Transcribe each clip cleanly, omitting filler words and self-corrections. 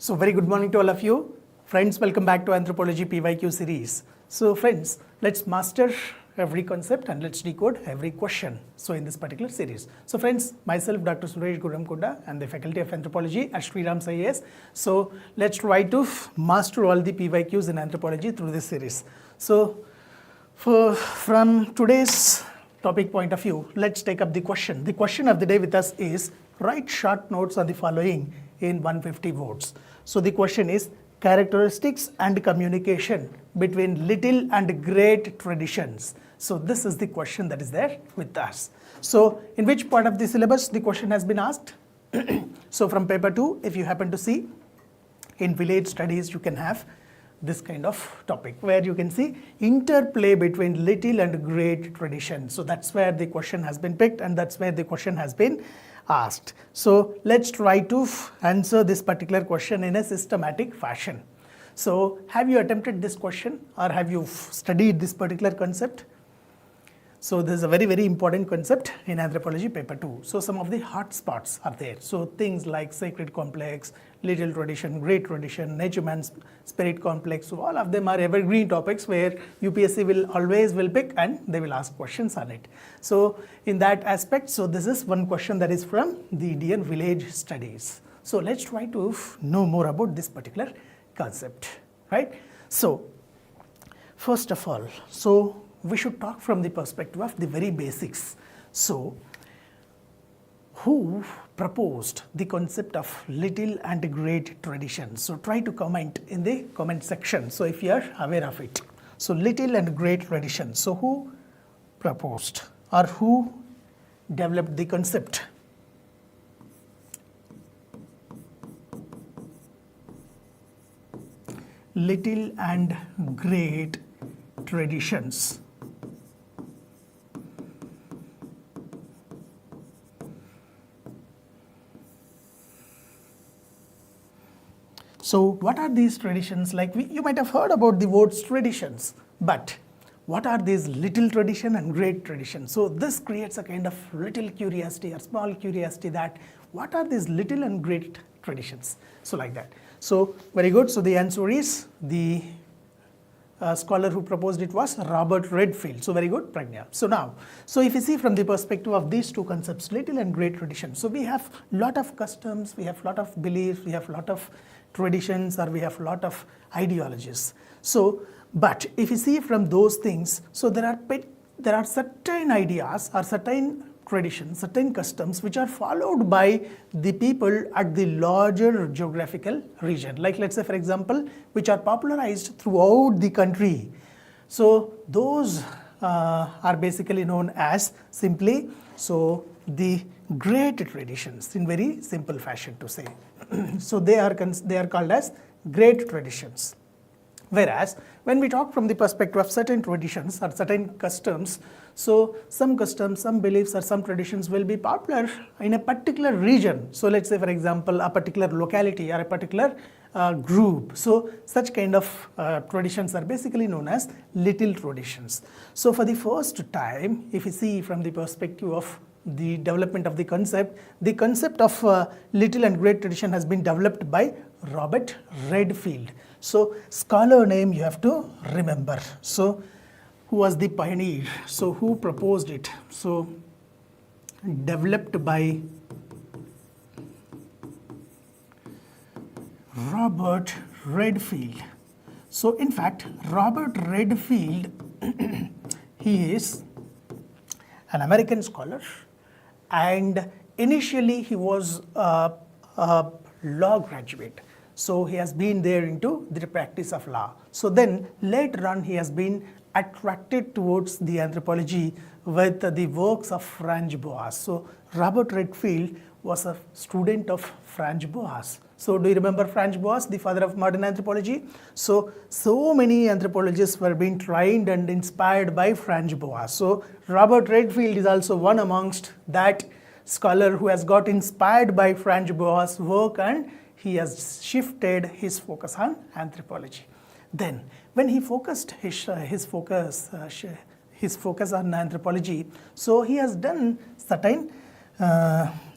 So very good morning to all of you. Friends, welcome back to Anthropology PYQ series. So friends, let's master every concept and let's decode every question. So in this particular series. So friends, myself Dr. Suresh Guramkunda and the Faculty of Anthropology at SRIRAM IAS. So let's try to master all the PYQs in anthropology through this series. So from today's topic point of view, let's take up the question. The question of the day with us is write short notes on the following in 150 words. So the question is characteristics and communication between little and great traditions. So this is the question that is there with us. So in which part of the syllabus the question has been asked? So from paper 2, if you happen to see in village studies, you can have this kind of topic where you can see interplay between little and great traditions. So that's where the question has been picked and that's where the question has been asked. So let's try to answer this particular question in a systematic fashion. So have you attempted this question or have you studied this particular concept? So this is a very, very important concept in anthropology paper 2. So some of the hot spots are there. So things like sacred complex, little tradition, great tradition, nature man's spirit complex. So all of them are evergreen topics where UPSC will always pick and they will ask questions on it. So in that aspect, so this is one question that is from the Indian village studies. So let's try to know more about this particular concept, right? So first of all, so we should talk from the perspective of the very basics. So, who proposed the concept of little and great tradition? So, try to comment in the comment section. So, if you are aware of it. So, little and great tradition. So, who proposed or who developed the concept? Little and great traditions. So what are these traditions? Like you might have heard about the words traditions, but what are these little tradition and great tradition? So this creates a kind of little curiosity or small curiosity that what are these little and great traditions? So like that. So very good. So the answer is the scholar who proposed it was Robert Redfield. So very good, Pragnya. So now, so if you see from the perspective of these two concepts, little and great tradition. So we have lot of customs, we have lot of beliefs, we have lot of traditions, or we have lot of ideologies. So, but if you see from those things, so there are certain ideas or certain traditions, certain customs which are followed by the people at the larger geographical region. Like let's say for example, which are popularized throughout the country. So those are basically known as simply, so the great traditions in very simple fashion to say. So they are called as great traditions. Whereas when we talk from the perspective of certain traditions or certain customs, so some customs, some beliefs or some traditions will be popular in a particular region. So let's say for example, a particular locality or a particular group. So such kind of traditions are basically known as little traditions. So for the first time, if you see from the perspective of the development of the concept of little and great tradition has been developed by Robert Redfield. So scholar name you have to remember. So who was the pioneer? So who proposed it? So developed by Robert Redfield. So in fact, Robert Redfield, he is an American scholar, and initially he was a law graduate. So he has been there into the practice of law. So then later on he has been attracted towards the anthropology with the works of Franz Boas. So Robert Redfield was a student of Franz Boas. So do you remember Franz Boas, the father of modern anthropology? So many anthropologists were being trained and inspired by Franz Boas. So Robert Redfield is also one amongst that scholar who has got inspired by Franz Boas' work and he has shifted his focus on anthropology. Then when he focused his focus on anthropology, so he has done certain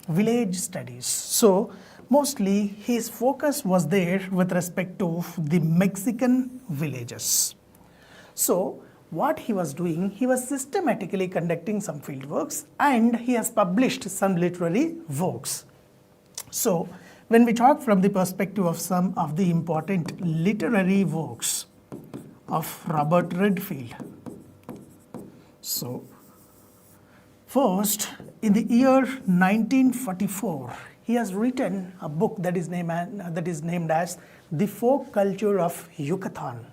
village studies. So mostly his focus was there with respect to the Mexican villages. So what he was doing, he was systematically conducting some field works and he has published some literary works. So when we talk from the perspective of some of the important literary works of Robert Redfield. So first, in the year 1944, he has written a book that is named as The Folk Culture of Yucatan.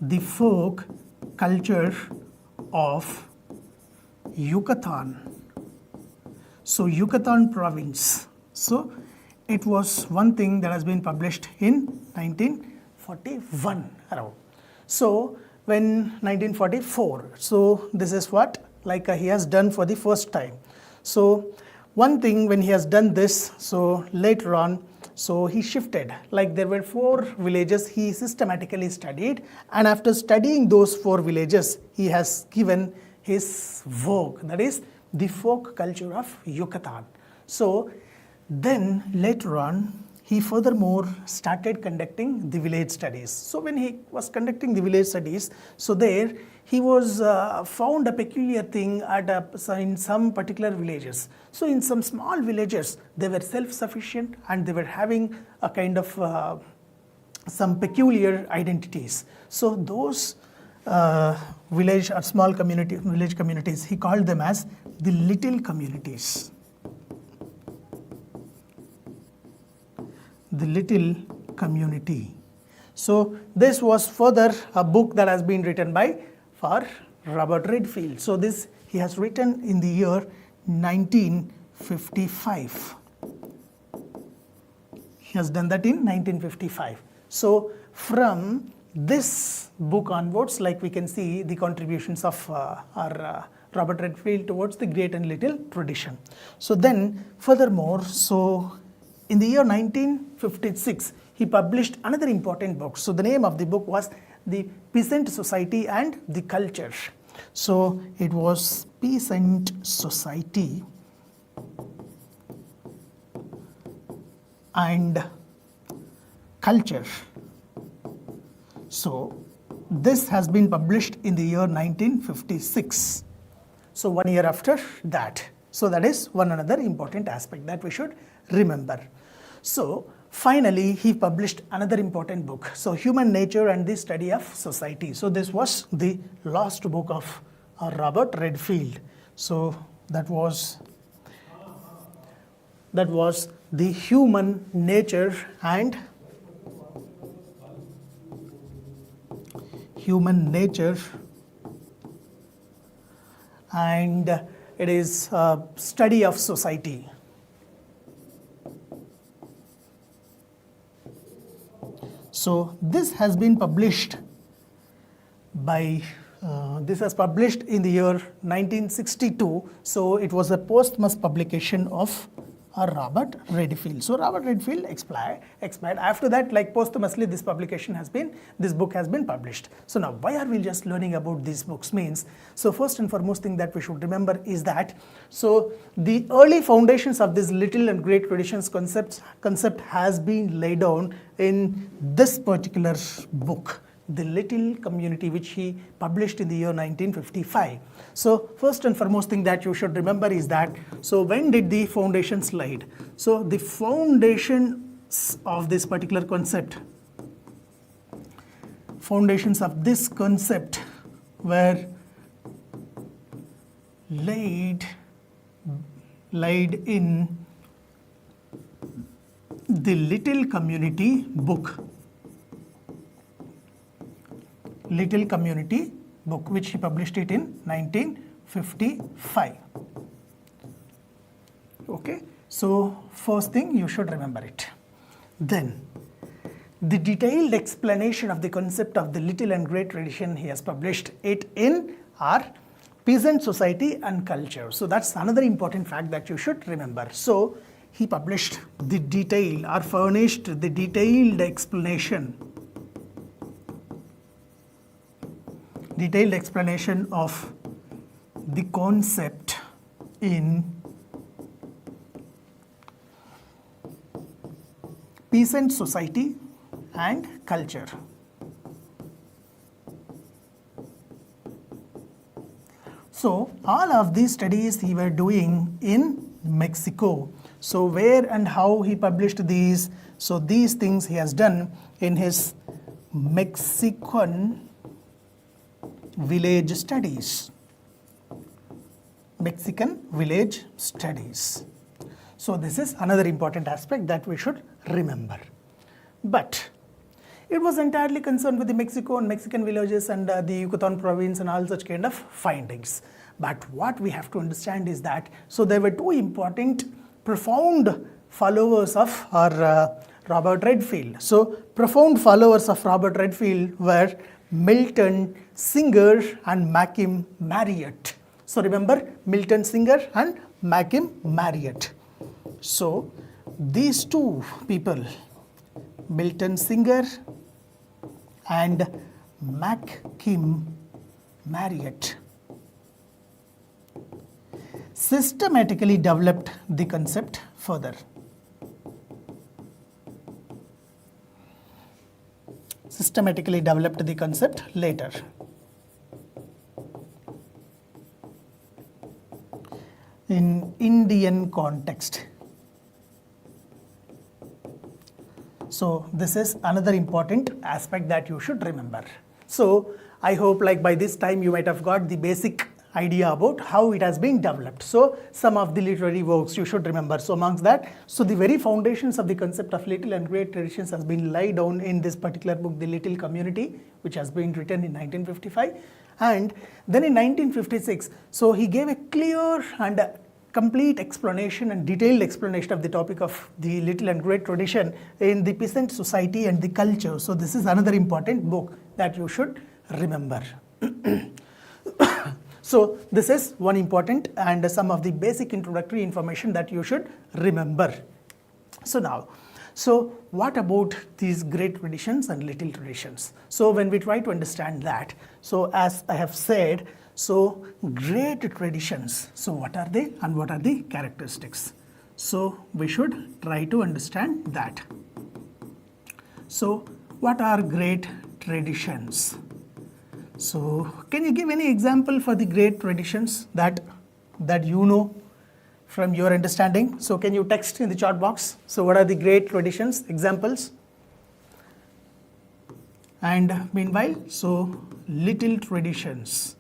The Folk Culture of Yucatan. So Yucatan province. So it was one thing that has been published in 1941 around. So when 1944, so this is what he has done for the first time. So one thing when he has done this, so later on, so he shifted, there were 4 villages he systematically studied, and after studying those 4 villages, he has given his work, that is The Folk Culture of Yucatan. So then later on, he furthermore started conducting the village studies. So when he was conducting the village studies, so there he was found a peculiar thing in some particular villages. So in some small villages, they were self-sufficient and they were having a kind of some peculiar identities. So those village or small village communities, he called them as the little communities. The little community. So this was further a book that has been written for Robert Redfield. So this he has written in the year 1955. He has done that in 1955. So from this book onwards, we can see the contributions of Robert Redfield towards the great and little tradition. So then furthermore, so in the year 1956, he published another important book. So the name of the book was The Peasant Society and the Culture. So it was Peasant Society and Culture. So this has been published in the year 1956. So 1 year after that. So that is one another important aspect that we should remember. So finally, he published another important book. So Human Nature and the Study of Society. So this was the last book of Robert Redfield. So that was the Human Nature and it is a study of society. So this has been published this was published in the year 1962. So it was a posthumous publication of Robert Redfield. So Robert Redfield expired. After that, posthumously, this book has been published. So now, why are we just learning about these books means? So first and foremost thing that we should remember is that, so the early foundations of this little and great traditions concept has been laid down in this particular book, The Little Community, which he published in the year 1955. So first and foremost thing that you should remember is that, so when did the foundations laid? So the foundations of this particular concept, were laid in the Little Community book. Little Community book, which he published it in 1955. Okay, so first thing you should remember it. Then the detailed explanation of the concept of the little and great tradition, he has published it in our Peasant Society and Culture. So that's another important fact that you should remember. So he published the detail or furnished the detailed explanation of the concept in peasant society and culture. So all of these studies he were doing in Mexico. So where and how he published these? So these things he has done in his Mexican village studies. Mexican village studies. So this is another important aspect that we should remember. But it was entirely concerned with the Mexico and Mexican villages and the Yucatan province and all such kind of findings. But what we have to understand is that, so there were two important, profound followers of Robert Redfield. So profound followers of Robert Redfield were Milton Singer and Maxim Marriott. So remember Milton Singer and Maxim Marriott. So these two people, Milton Singer and Maxim Marriott, systematically developed the concept further. Systematically developed the concept later. In Indian context. So this is another important aspect that you should remember. So I hope like by this time you might have got the basic idea about how it has been developed. So some of the literary works you should remember. So amongst that, so the very foundations of the concept of little and great traditions has been laid down in this particular book, The Little Community, which has been written in 1955. And then in 1956, so he gave a clear and complete explanation and detailed explanation of the topic of the little and great tradition in the peasant society and the culture. So this is another important book that you should remember. So this is one important and some of the basic introductory information that you should remember. So now, so what about these great traditions and little traditions? So when we try to understand that, so as I have said, so great traditions, so what are they and what are the characteristics? So we should try to understand that. So what are great traditions? So can you give any example for the great traditions that you know from your understanding? So can you text in the chat box? So what are the great traditions, examples? And meanwhile, so little traditions.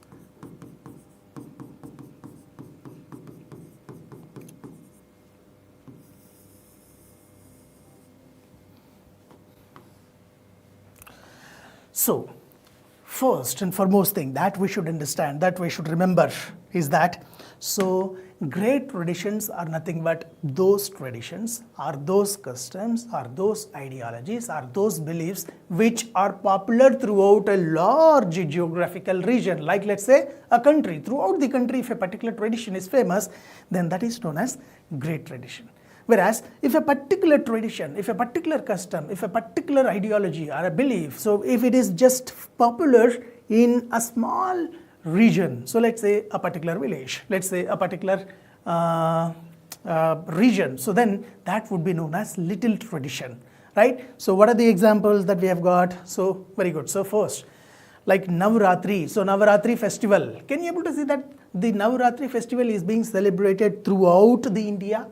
So first and foremost thing that we should understand, that we should remember is that, so great traditions are nothing but those traditions, are those customs, are those ideologies, are those beliefs which are popular throughout a large geographical region. Like let's say a country, throughout the country if a particular tradition is famous, then that is known as great tradition. Whereas if a particular tradition, if a particular custom, if a particular ideology or a belief, so if it is just popular in a small region, so let's say a particular village, let's say a particular region, so then that would be known as little tradition, right? So what are the examples that we have got? So very good. So first, like Navratri. So Navratri festival. Can you able to see that the Navratri festival is being celebrated throughout the India?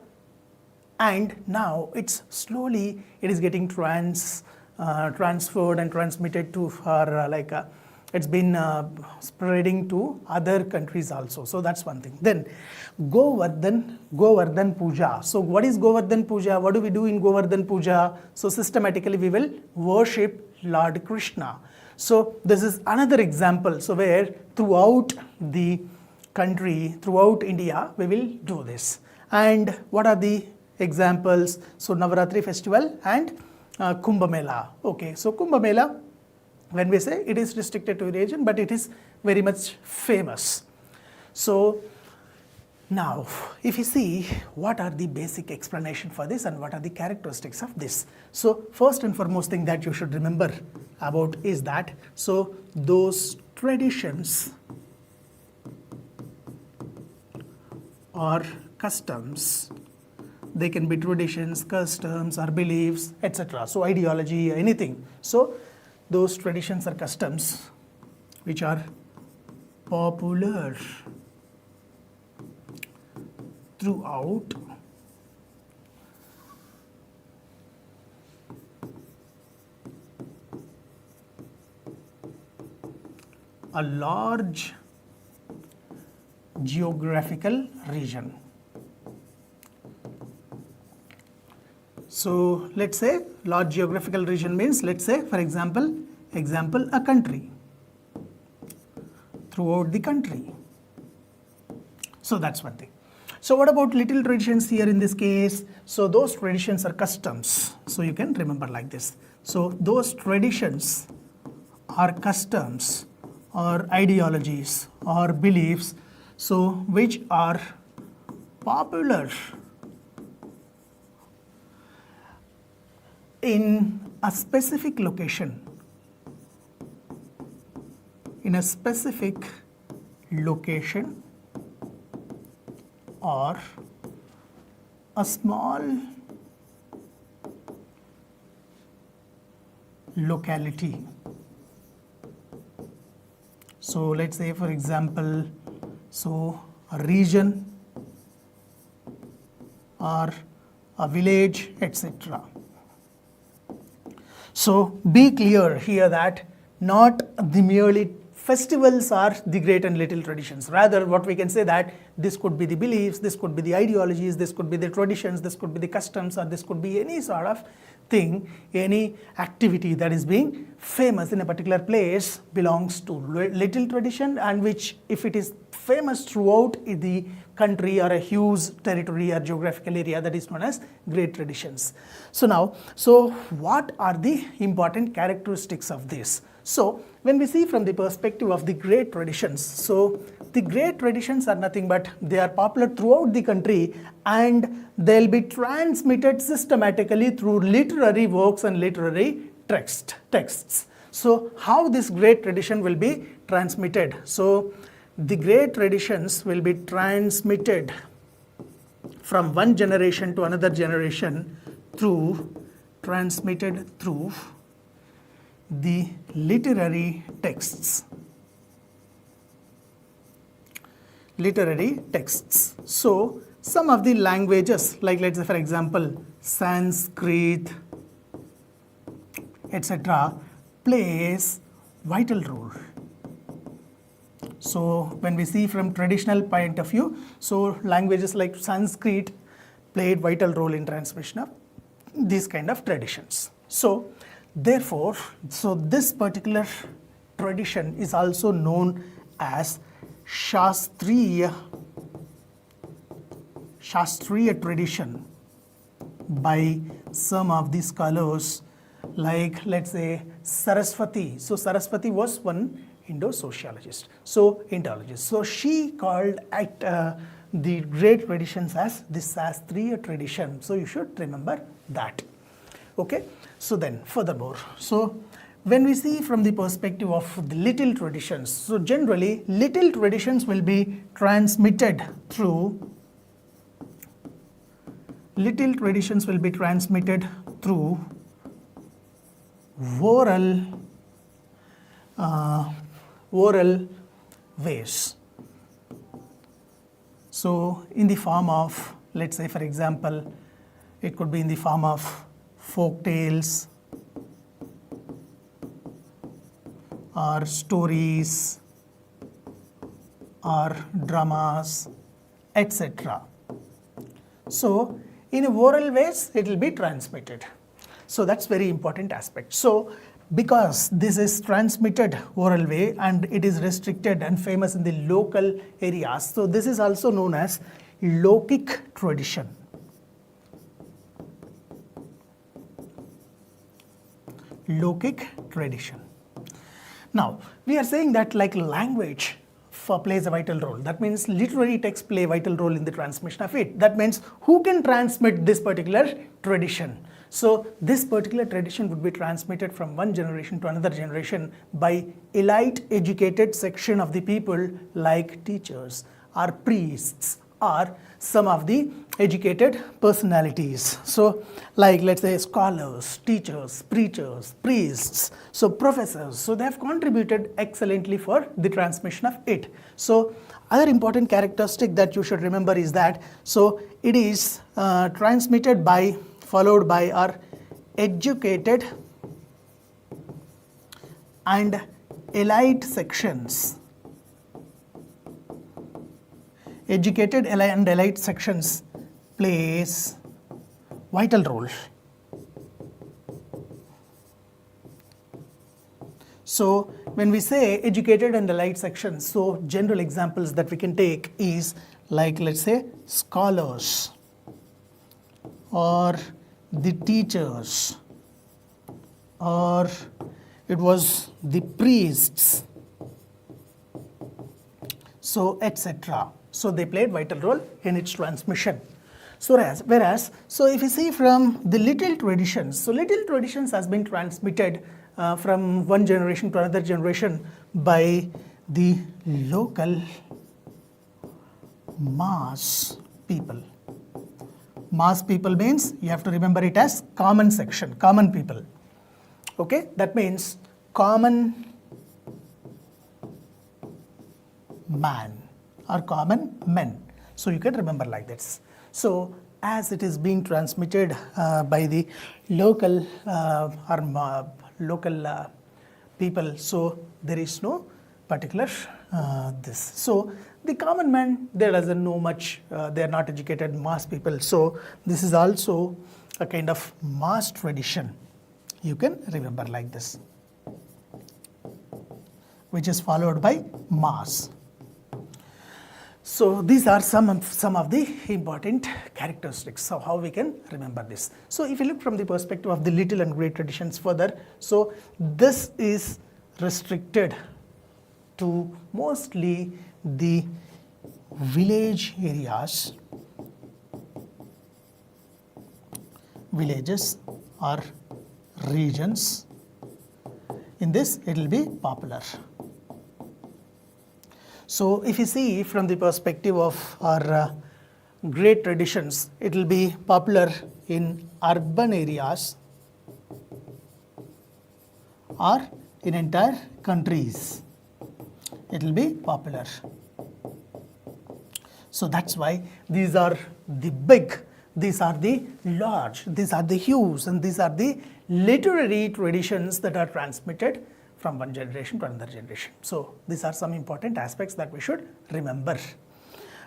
And now it's slowly, it is getting transferred and transmitted to it's been spreading to other countries also. So that's one thing. Then Govardhan Puja. So what is Govardhan Puja? What do we do in Govardhan Puja? So systematically we will worship Lord Krishna. So this is another example. So where throughout the country, throughout India, we will do this. And what are the examples? So Navaratri festival and Kumbh Mela. Okay, so Kumbh Mela, when we say it is restricted to a region, but it is very much famous. So now, if you see what are the basic explanation for this and what are the characteristics of this. So first and foremost thing that you should remember about is that, so those traditions or customs they can be traditions, customs, or beliefs, etc. So ideology, anything. So those traditions or customs which are popular throughout a large geographical region. So let's say large geographical region means, let's say for example a country, throughout the country. So that's one thing. So what about little traditions here in this case? So those traditions are customs. So you can remember like this. So those traditions are customs or ideologies or beliefs, so which are popular in a specific location, or a small locality. So let's say for example, so a region or a village, etc. So be clear here that not the merely festivals are the great and little traditions. Rather, what we can say that this could be the beliefs, this could be the ideologies, this could be the traditions, this could be the customs, or this could be any sort of thing, any activity that is being famous in a particular place belongs to little tradition, and which, if it is famous throughout the country or a huge territory or geographical area, that is known as great traditions. So now, so what are the important characteristics of this? So when we see from the perspective of the great traditions, so the great traditions are nothing but they are popular throughout the country and they'll be transmitted systematically through literary works and literary texts. So how this great tradition will be transmitted? So the great traditions will be transmitted from one generation to another generation transmitted through the literary texts. So some of the languages, like let's say for example Sanskrit, etc., plays vital role. So when we see from traditional point of view, so languages like Sanskrit played vital role in transmission of these kind of traditions. So therefore, so this particular tradition is also known as Shastriya tradition by some of the scholars, like let's say Saraswati. So Saraswati was one Indo-sociologist, so Indologist. So she called the great traditions as the Shastriya tradition. So you should remember that. Okay. So then furthermore, so when we see from the perspective of the little traditions, so generally little traditions will be transmitted through oral ways. So in the form of, let's say for example, it could be in the form of folk tales or stories or dramas, etc. So in oral ways it will be transmitted. So that's very important aspect. So because this is transmitted oral way and it is restricted and famous in the local areas, so this is also known as lokic tradition. Lokic tradition. Now we are saying that like language plays a vital role. That means literary texts play a vital role in the transmission of it. That means who can transmit this particular tradition? So this particular tradition would be transmitted from one generation to another generation by elite educated section of the people like teachers or priests are some of the educated personalities. So like let's say scholars, teachers, preachers, priests, so professors, so they have contributed excellently for the transmission of it. So other important characteristic that you should remember is that, so it is transmitted by, followed by our educated and elite sections. Educated and elite sections plays vital role. So when we say educated and elite sections, so general examples that we can take is like let's say scholars or the teachers, or it was the priests, so etc. So they played vital role in its transmission. So whereas, so if you see from the little traditions, so little traditions has been transmitted from one generation to another generation by the local mass people. Mass people means you have to remember it as common section, common people. Okay, that means common man or common men. So you can remember like this. So as it is being transmitted by the local local people, so there is no particular this. So the common man, there doesn't know much, they are not educated mass people. So this is also a kind of mass tradition. You can remember like this, which is followed by mass. So these are some of the important characteristics. So how we can remember this. So if you look from the perspective of the little and great traditions further, so this is restricted to mostly the village areas, villages or regions. In this it will be popular. So if you see from the perspective of our great traditions, it will be popular in urban areas or in entire countries. It will be popular. So that's why these are the big, these are the large, these are the huge, and these are the literary traditions that are transmitted from one generation to another generation. So these are some important aspects that we should remember,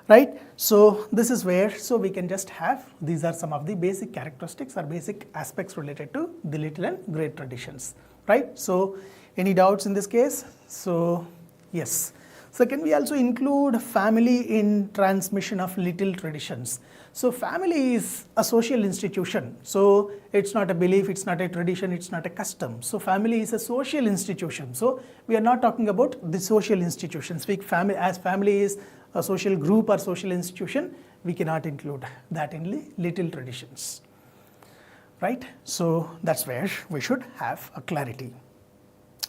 right? So this is where, so we can just have, these are some of the basic characteristics or basic aspects related to the little and great traditions, right? So any doubts in this case? So yes. So can we also include family in transmission of little traditions? So family is a social institution. So it's not a belief, it's not a tradition, it's not a custom. So family is a social institution. So we are not talking about the social institutions. As family is a social group or social institution, we cannot include that in little traditions, right? So that's where we should have a clarity.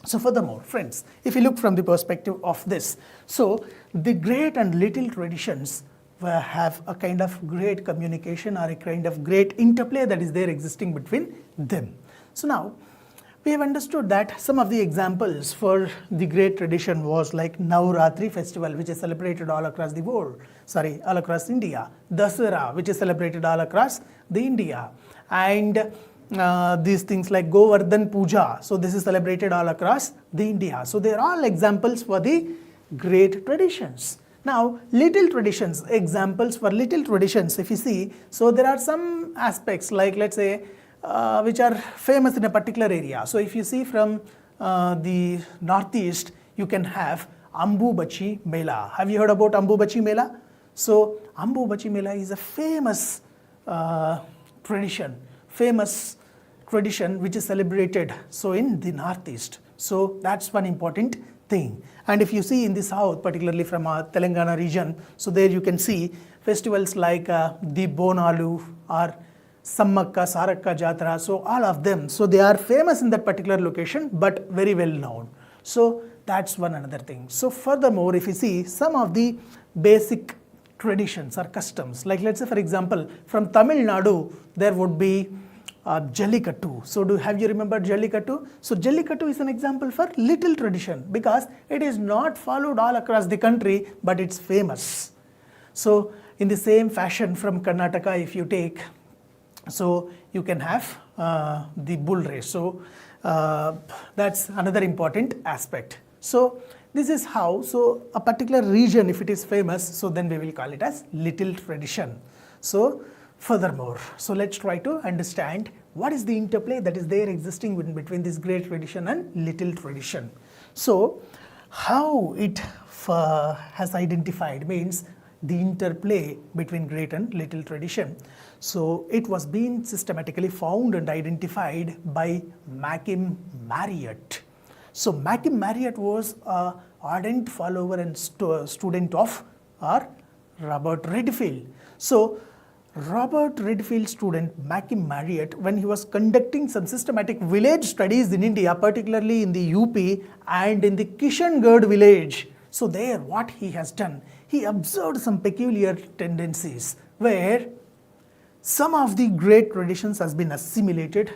So furthermore, friends, if you look from the perspective of this, so the great and little traditions have a kind of great communication or a kind of great interplay that is there existing between them. So now we have understood that some of the examples for the great tradition was like Navratri festival, which is celebrated all across the world, all across India, Dasara, which is celebrated all across the India, and these things like Govardhan Puja, so this is celebrated all across the India. So they are all examples for the great traditions. Now little traditions, examples for little traditions, if you see, so there are some aspects like let's say which are famous in a particular area. So if you see from the northeast, you can have Ambubachi Mela. Have you heard about Ambubachi Mela? So Ambubachi Mela is a famous tradition which is celebrated so in the northeast. So that's one important thing. And if you see in the south, particularly from Telangana region, so there you can see festivals like the Bonalu or Sammakka, Sarakka Jatra, so all of them. So they are famous in that particular location but very well known. So that's one another thing. So furthermore, if you see some of the basic traditions or customs. Like let's say for example, from Tamil Nadu, there would be Jallikattu. So have you remembered Jallikattu? So Jallikattu is an example for little tradition because it is not followed all across the country, but it's famous. So in the same fashion from Karnataka, if you take, so you can have the bull race. So that's another important aspect. So this is how, so a particular region, if it is famous, so then we will call it as little tradition. So furthermore, so let's try to understand what is the interplay that is there existing between this great tradition and little tradition. So how it has identified means the interplay between great and little tradition. So it was being systematically found and identified by Mackim Marriott. So Mackim Marriott was an ardent follower and student of Robert Redfield. So Robert Redfield's student Mackim Marriott, when he was conducting some systematic village studies in India, particularly in the UP and in the Kishangarh village, so there what he has done, he observed some peculiar tendencies where some of the great traditions has been assimilated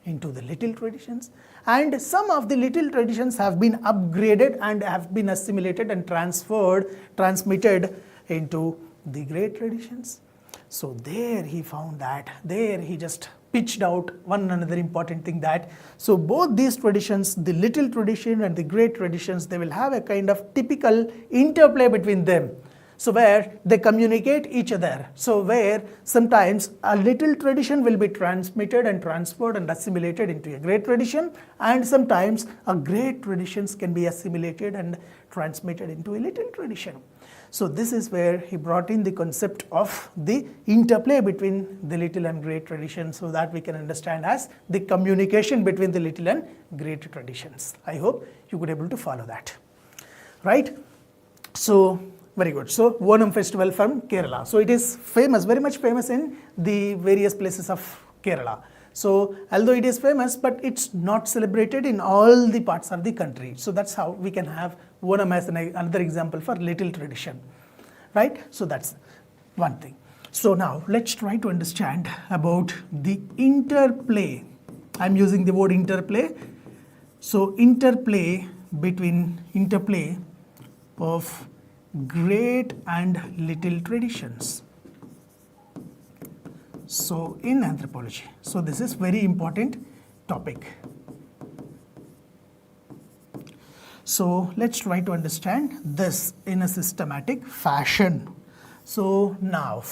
into the little traditions, and some of the little traditions have been upgraded and have been assimilated and transmitted into the great traditions. So there he found that, there he just pitched out one another important thing that, so both these traditions, the little tradition and the great traditions, they will have a kind of typical interplay between them. So where they communicate each other. So where sometimes a little tradition will be transmitted and transferred and assimilated into a great tradition, and sometimes a great traditions can be assimilated and transmitted into a little tradition. So this is where he brought in the concept of the interplay between the little and great tradition, so that we can understand as the communication between the little and great traditions. I hope you could be able to follow that, right? So very good. So Onam festival from Kerala. So it is famous, very much famous in the various places of Kerala. So although it is famous, but it's not celebrated in all the parts of the country. So that's how we can have Onam as another example for little tradition, right? So that's one thing. So now let's try to understand about the interplay. I'm using the word interplay. So interplay of great and little traditions. So in anthropology, so this is very important topic. So let's try to understand this in a systematic fashion. So now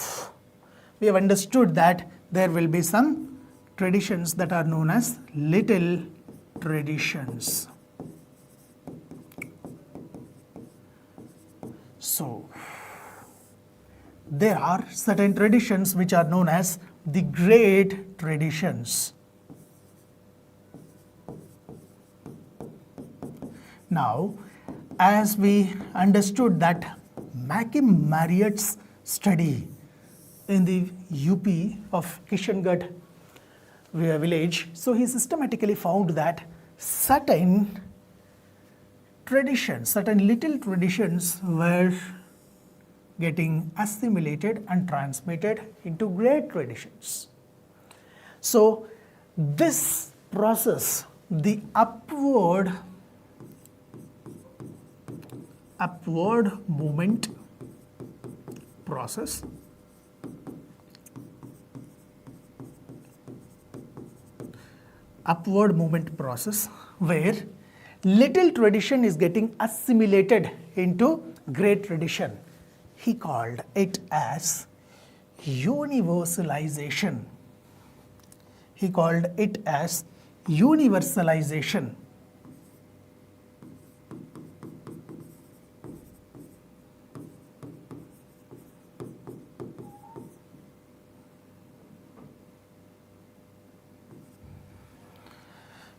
we have understood that there will be some traditions that are known as little traditions. So there are certain traditions which are known as the great traditions. Now, as we understood that Mackim Marriott's study in the UP of Kishangarh village, so he systematically found that certain traditions, certain little traditions were getting assimilated and transmitted into great traditions. So this process, the upward movement process, where little tradition is getting assimilated into great tradition. He called it as universalization.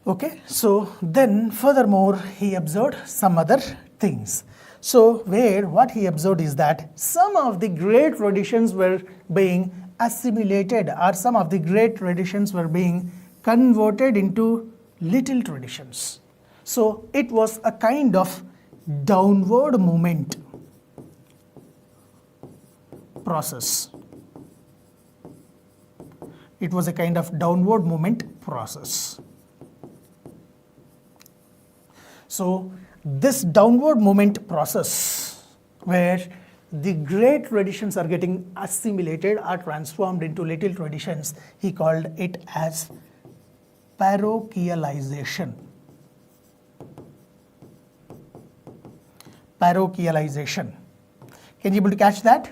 Okay, so then furthermore he observed some other things. So what he observed is that some of the great traditions were being assimilated, or some of the great traditions were being converted into little traditions. So it was a kind of downward movement. process. It was a kind of downward movement process. So this downward movement process, where the great traditions are getting assimilated, are transformed into little traditions, he called it as parochialization. Parochialization. Can you able to catch that?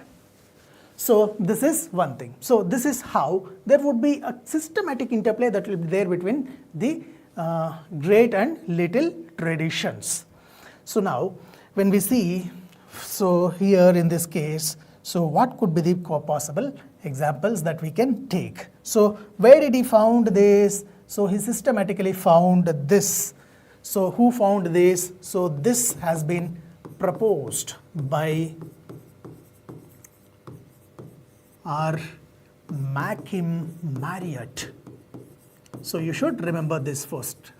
So this is one thing. So this is how there would be a systematic interplay that will be there between the great and little traditions. So now when we see, so here in this case, so what could be the possible examples that we can take? So where did he found this? So he systematically found this. So who found this? So this has been proposed by R. Mackim Marriott. So you should remember this first.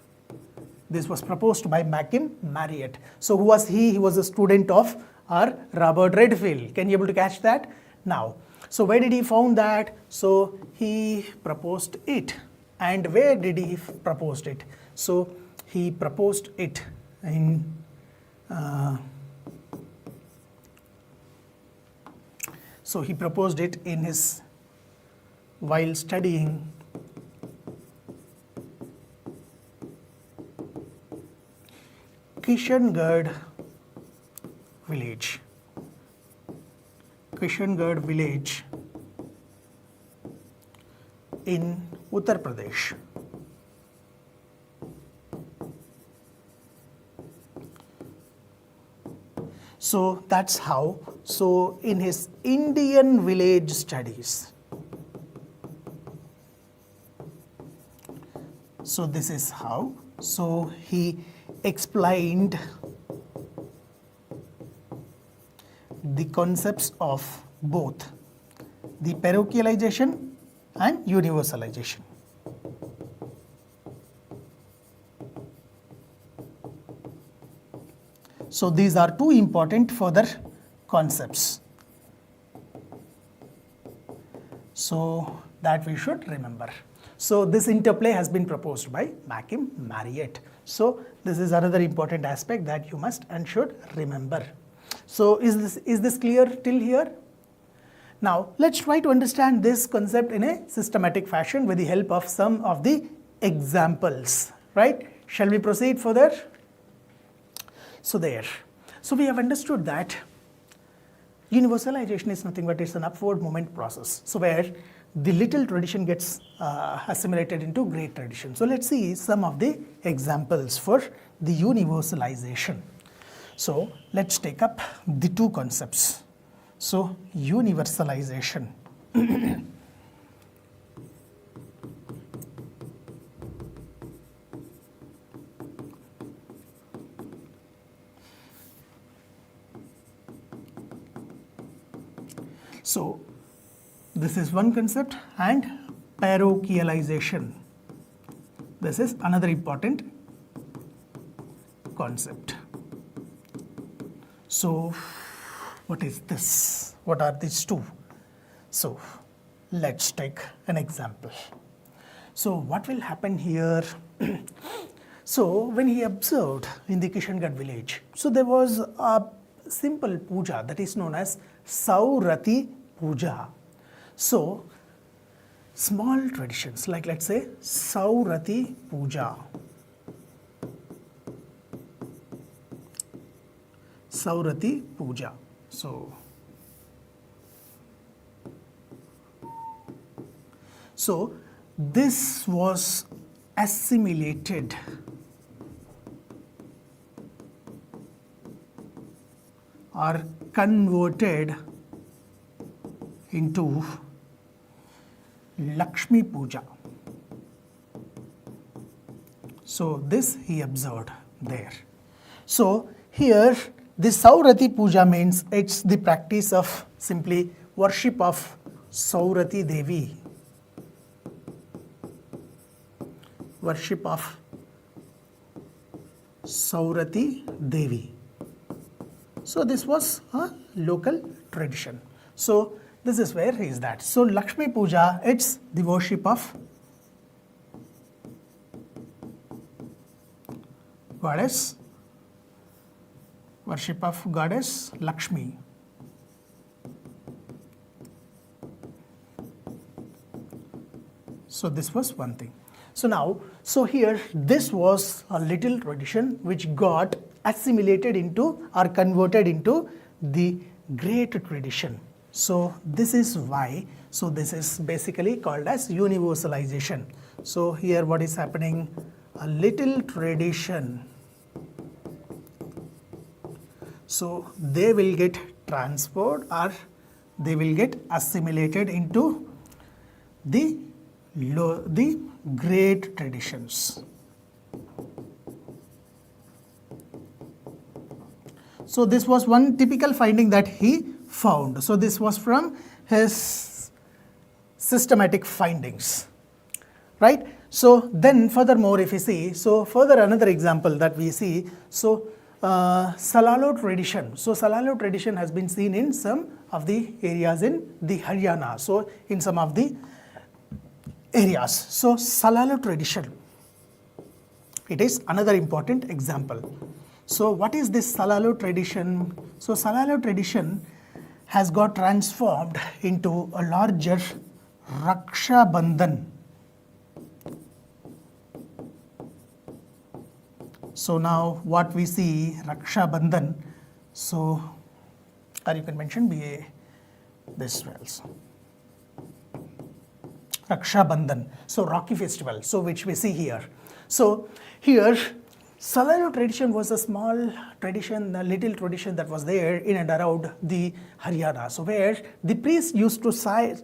This was proposed by Mackim Marriott. So who was he? He was a student of R. Robert Redfield. Can you able to catch that? Now, so where did he found that? So he proposed it. And where did he proposed it? So he proposed it in so he proposed it in his while studying Kishangarh village. Kishangarh village in Uttar Pradesh. So that's how, so in his Indian village studies, so this is how, so he explained the concepts of both the parochialization and universalization. So these are two important further concepts. So that we should remember. So this interplay has been proposed by Mackim Marriott. So this is another important aspect that you must and should remember. So is this clear till here? Now let's try to understand this concept in a systematic fashion with the help of some of the examples, right? Shall we proceed further? So there. So we have understood that universalization is nothing but it's an upward movement process. So where the little tradition gets assimilated into great tradition. So let's see some of the examples for the universalization. So let's take up the two concepts. So universalization. So this is one concept, and parochialization. This is another important concept. So what is this? What are these two? So let's take an example. So what will happen here? So when he observed in the Kishangarh village, so there was a simple puja that is known as Saurati Puja. So small traditions like let's say Saurati Puja. Saurati Puja. So this was assimilated or converted into Lakshmi Puja. So this he observed there. So here this Saurati Puja means it's the practice of simply worship of Saurati Devi. Worship of Saurati Devi. So this was a local tradition. So This is where is that. So Lakshmi Puja, it's the worship of goddess, worship of goddess Lakshmi. So this was one thing. So now, so here this was a little tradition which got assimilated into or converted into the great tradition. So this is why, so this is basically called as universalization. So here what is happening, a little tradition, so they will get transferred or they will get assimilated into the great traditions. So this was one typical finding that he found. So this was from his systematic findings, right? So then furthermore, if you see, so further another example that we see, so Salalo tradition. So Salalo tradition has been seen in some of the areas in the Haryana. So in some of the areas. So Salalo tradition, it is another important example. So what is this Salalo tradition? So Salalo tradition has got transformed into a larger Raksha Bandhan. So now what we see, Raksha Bandhan, so or you can mention BA this wells. Raksha Bandhan, so Rocky festival, so which we see here. So here Salalo tradition was a small tradition, a little tradition that was there in and around the Haryana. So where the priests used to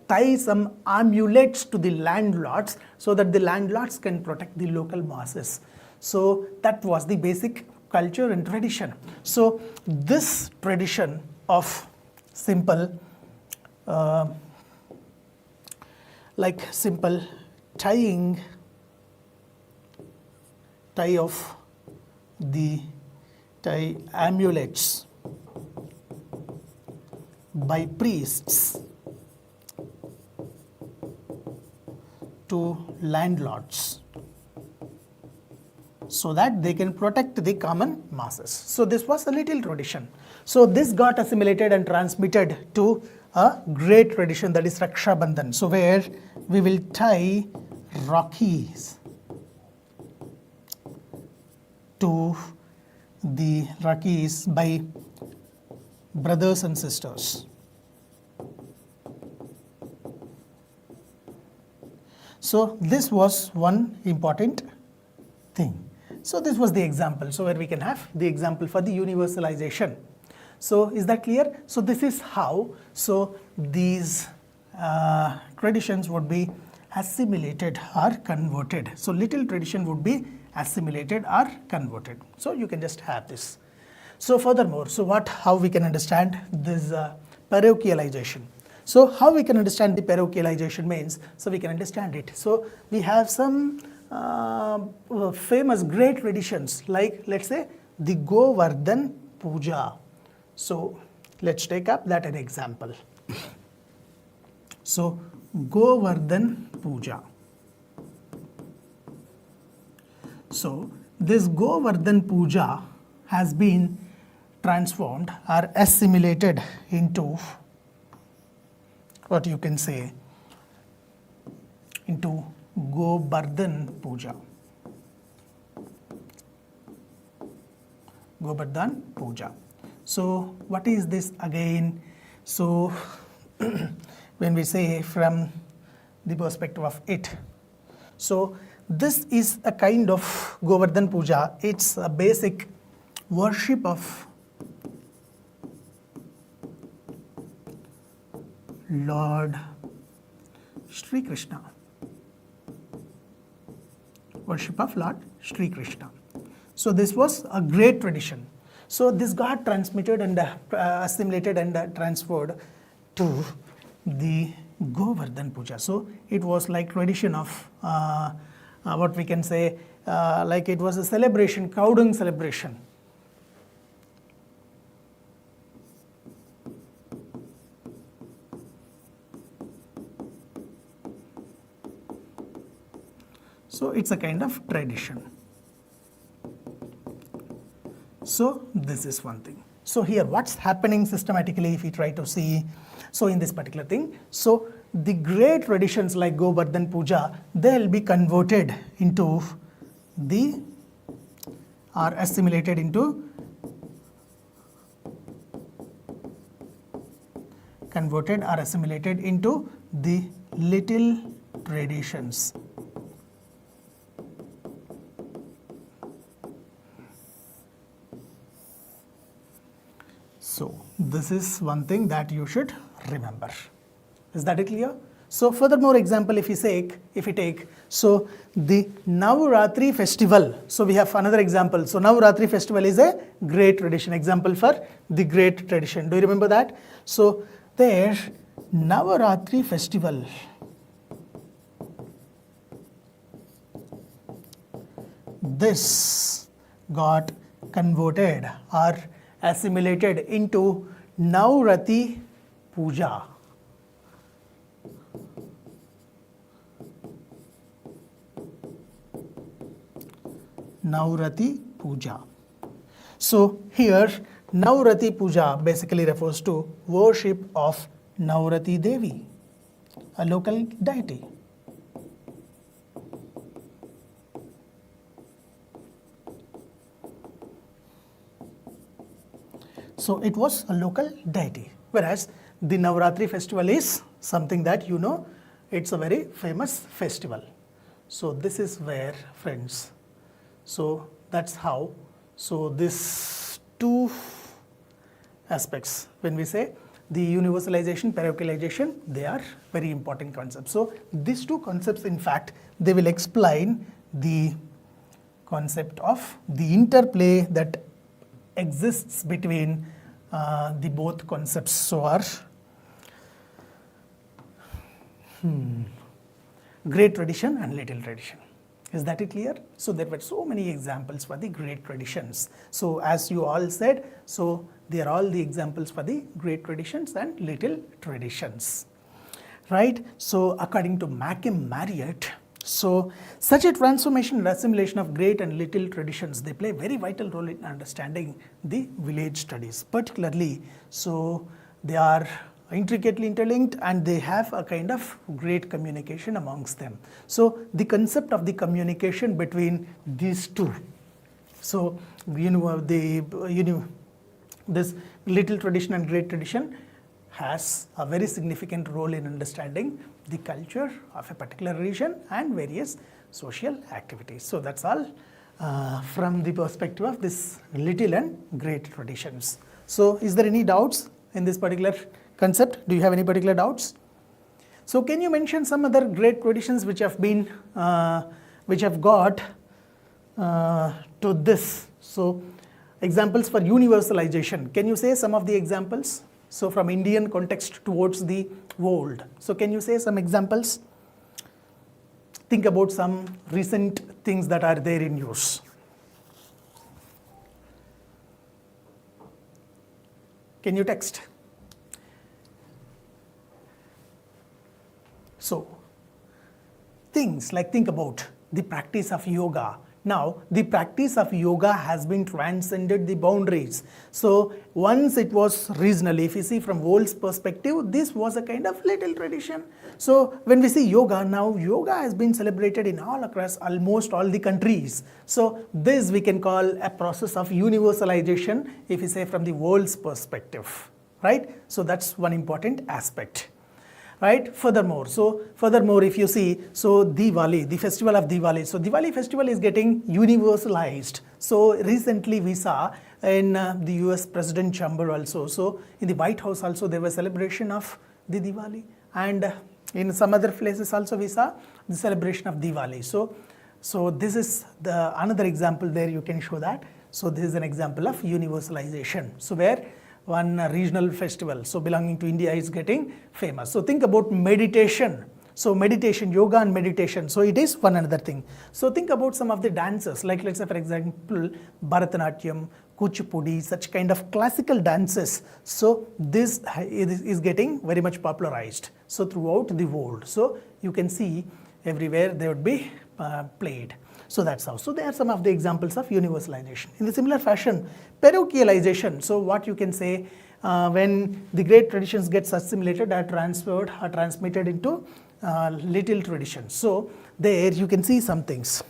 tie some amulets to the landlords so that the landlords can protect the local masses. So that was the basic culture and tradition. So this tradition of simple simple tie of the amulets by priests to landlords so that they can protect the common masses. So this was a little tradition. So this got assimilated and transmitted to a great tradition, that is Raksha Bandhan. So where we will tie Rakis to the Rakis by brothers and sisters. So this was one important thing. So this was the example. So where we can have the example for the universalization. So is that clear? So this is how, so these traditions would be assimilated or converted. So little tradition would be assimilated or converted. So you can just have this. So furthermore, so how we can understand this parochialization. So how we can understand the parochialization means, so we can understand it. So we have some famous great traditions like, let's say, the Govardhan Puja. So let's take up that an example. So Govardhan Puja. So this Govardhan Puja has been transformed or assimilated into what you can say, into Govardhan Puja. Govardhan Puja. So what is this again? So when we say from the perspective of it, so this is a kind of Govardhan Puja. It's a basic worship of Lord Shri Krishna. Worship of Lord Shri Krishna. So this was a great tradition. So this got transmitted and assimilated and transferred to the Govardhan Puja. So it was like tradition of what we can say, like it was a celebration, cow dung celebration. So it's a kind of tradition. So this is one thing. So here what's happening systematically if we try to see, so in this particular thing, so the great traditions like Govardhan Puja, they'll be converted into the, are assimilated into, converted or assimilated into the little traditions. So this is one thing that you should remember. Is that clear? So furthermore example if we take, so the Navratri festival. So we have another example. So Navratri festival is a great tradition. Example for the great tradition. Do you remember that? So there Navratri festival. This got converted or assimilated into Navratri Puja. Navratri Puja. So here Navratri Puja basically refers to worship of Navratri Devi, a local deity. So it was a local deity, whereas the Navratri festival is something that you know, it's a very famous festival. So this is where, friends, so that's how, so these two aspects, when we say the universalization, parochialization, they are very important concepts. So these two concepts, in fact, they will explain the concept of the interplay that exists between the both concepts. So are great tradition and little tradition. Is that clear? So there were so many examples for the great traditions. So as you all said, so they are all the examples for the great traditions and little traditions, right? So according to Mackim Marriott, so such a transformation and assimilation of great and little traditions, they play a very vital role in understanding the village studies. Particularly, so they are intricately interlinked and they have a kind of great communication amongst them. So the concept of the communication between these two, so this little tradition and great tradition has a very significant role in understanding the culture of a particular region and various social activities. So that's all from the perspective of this little and great traditions. So is there any doubts in this particular concept? Do you have any particular doubts? So can you mention some other great traditions which have been, which have got to this? So examples for universalization. Can you say some of the examples? So from Indian context towards the world. So can you say some examples? Think about some recent things that are there in use. Can you text? So things like, think about the practice of yoga. Now, the practice of yoga has been transcended the boundaries. So once it was regionally, if you see from world's perspective, this was a kind of little tradition. So when we see yoga, now yoga has been celebrated in all across almost all the countries. So this we can call a process of universalization, if you say from the world's perspective, right? So that's one important aspect. Right? Furthermore, if you see, so Diwali, the festival of Diwali. So Diwali festival is getting universalized. So recently we saw in the US President chamber also. So in the White House also there was celebration of the Diwali, and in some other places also we saw the celebration of Diwali. So this is the another example there you can show that. So this is an example of universalization. So where one regional festival, so belonging to India, is getting famous. So think about meditation. So meditation, yoga and meditation. So it is one another thing. So think about some of the dances, like let's say for example, Bharatanatyam, Kuchipudi, such kind of classical dances. So this is getting very much popularized. So throughout the world. So you can see everywhere they would be played. So that's how. So there are some of the examples of universalization. In the similar fashion, parochialization. So what you can say, when the great traditions gets assimilated, are transferred or transmitted into little traditions. So there you can see some things.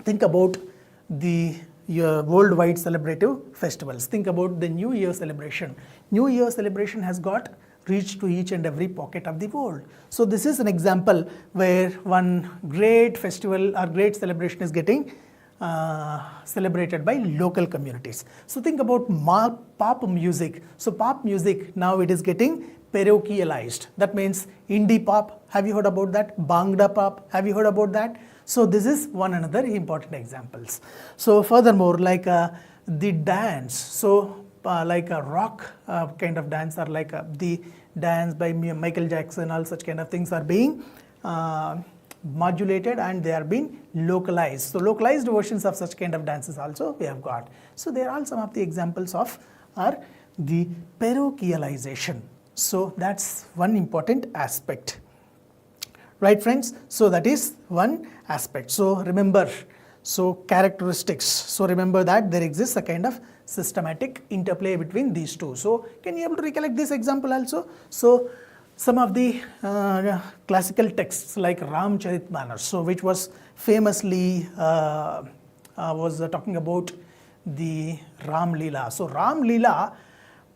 Think about the worldwide celebrative festivals. Think about the New Year celebration. New Year celebration has got reached to each and every pocket of the world. So this is an example where one great festival or great celebration is getting celebrated by local communities. So think about pop music. So pop music, now it is getting parochialized. That means indie pop, have you heard about that? Bhangra pop, have you heard about that? So this is one another important examples. So furthermore, like the dance, so like a rock kind of dance, or like the dance by Michael Jackson, all such kind of things are being modulated and they are being localized. So localized versions of such kind of dances also we have got. So there are some of the examples of the parochialization. So that's one important aspect. Right, friends? So that is one aspect. So remember, so characteristics. So remember that there exists a kind of systematic interplay between these two. So can you able to recollect this example also? So some of the classical texts like Ramcharitmanas, so which was famously was talking about the Ram Leela. So Ram Leela,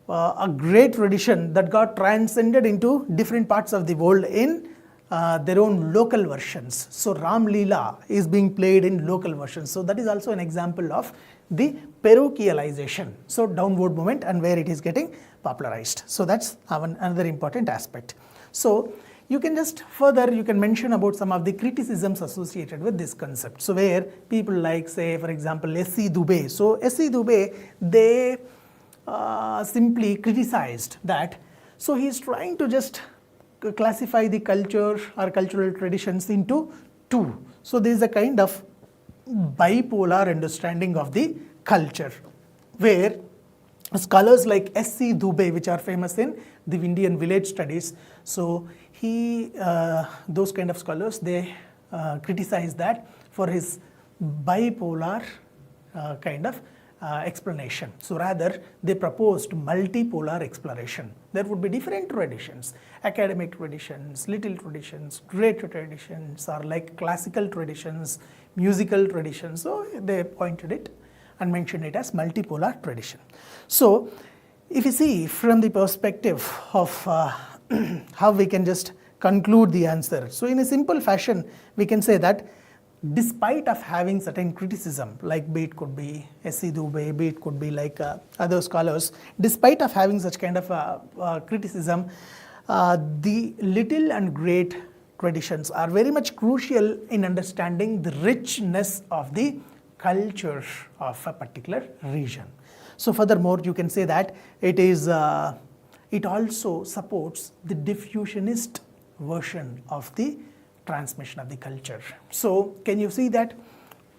a great tradition that got transcended into different parts of the world in their own local versions. So Ram Leela is being played in local versions. So that is also an example of the parochialization. So downward movement and where it is getting popularized. So that's another important aspect. So you can just further, you can mention about some of the criticisms associated with this concept. So where people like, say, for example, S.C. Dubé. So S.C. Dubé, they simply criticized that. So he is trying to just classify the culture or cultural traditions into two. So there is a kind of bipolar understanding of the culture, where scholars like S.C. Dubé, which are famous in the Indian village studies, so he, those kind of scholars, they criticize that for his bipolar kind of explanation. So rather, they proposed multipolar exploration. There would be different traditions, academic traditions, little traditions, great traditions, or like classical traditions, musical traditions. So they pointed it and mentioned it as multipolar tradition. So if you see from the perspective of how we can just conclude the answer. So in a simple fashion, we can say that despite of having certain criticism, like be it could be S.C. Dubé, be it could be like other scholars, despite of having such kind of criticism, the little and great traditions are very much crucial in understanding the richness of the culture of a particular region. So furthermore, you can say that it is, it also supports the diffusionist version of the transmission of the culture. So can you see that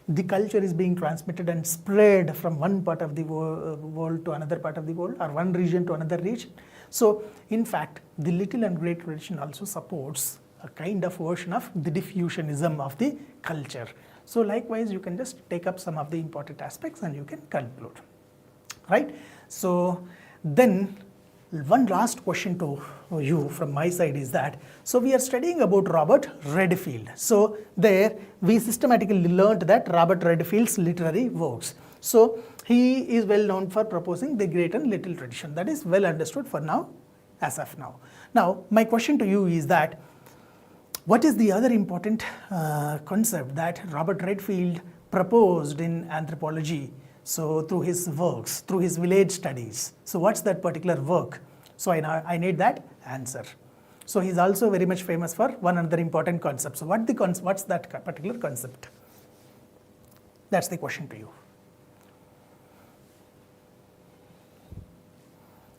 the culture is being transmitted and spread from one part of the world to another part of the world, or one region to another region? So in fact, the little and great tradition also supports a kind of version of the diffusionism of the culture. So likewise, you can just take up some of the important aspects and you can conclude, right? So then one last question to you from my side is that, so we are studying about Robert Redfield. So there we systematically learned that Robert Redfield's literary works. So he is well known for proposing the great and little tradition. That is well understood for now, as of now. Now my question to you is that, what is the other important concept that Robert Redfield proposed in anthropology? So through his works, through his village studies. So what's that particular work? So I need that answer. So he's also very much famous for one other important concept. So what's that particular concept? That's the question to you.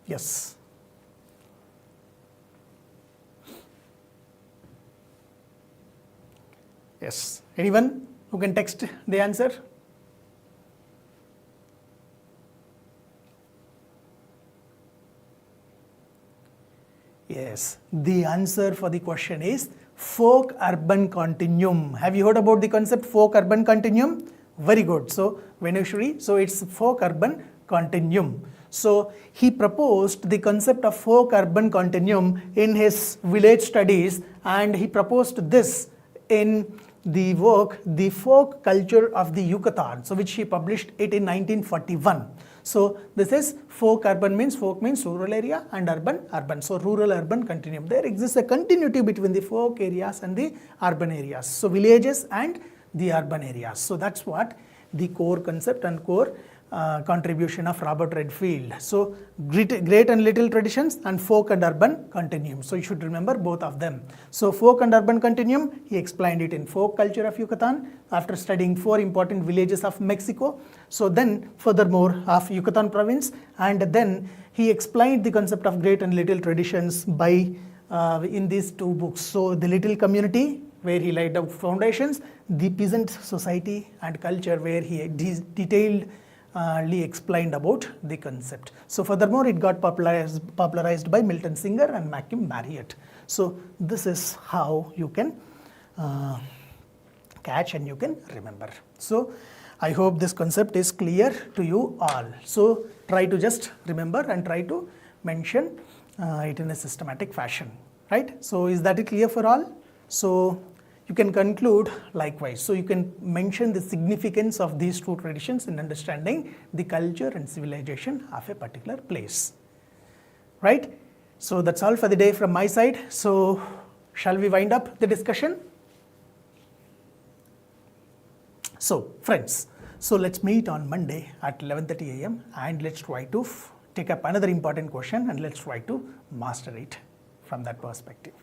Yes. Yes. Anyone who can text the answer? Yes. Yes, the answer for the question is folk-urban continuum. Have you heard about the concept folk-urban continuum? Very good. So, Venushri, so it's folk-urban continuum. So, he proposed the concept of folk-urban continuum in his village studies, and he proposed this in the work The Folk Culture of the Yucatan, so which he published it in 1941. So this is folk urban means rural area, and urban. So rural urban continuum. There exists a continuity between the folk areas and the urban areas. So villages and the urban areas. So that's what the core concept and core contribution of Robert Redfield. So great and little traditions and folk and urban continuum. So you should remember both of them. So folk and urban continuum, he explained it in Folk Culture of Yucatan after studying 4 important villages of Mexico. So then furthermore of Yucatan province, and then he explained the concept of great and little traditions by in these 2 books. So the little community, where he laid out foundations, the peasant society and culture, where he detailed explained about the concept. So furthermore, it got popularized by Milton Singer and Malcolm Marriott. So this is how you can catch and you can remember. So I hope this concept is clear to you all. So try to just remember and try to mention it in a systematic fashion, right? So is that clear for all? So you can conclude likewise. So you can mention the significance of these 2 traditions in understanding the culture and civilization of a particular place, right? So that's all for the day from my side. So shall we wind up the discussion? So friends, so let's meet on Monday at 11:30 a.m. and let's try to take up another important question and let's try to master it from that perspective.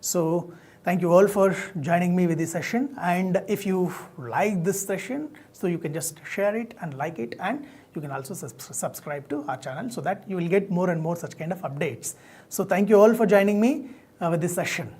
So thank you all for joining me with this session, and if you like this session, so you can just share it and like it, and you can also subscribe to our channel so that you will get more and more such kind of updates. So thank you all for joining me with this session.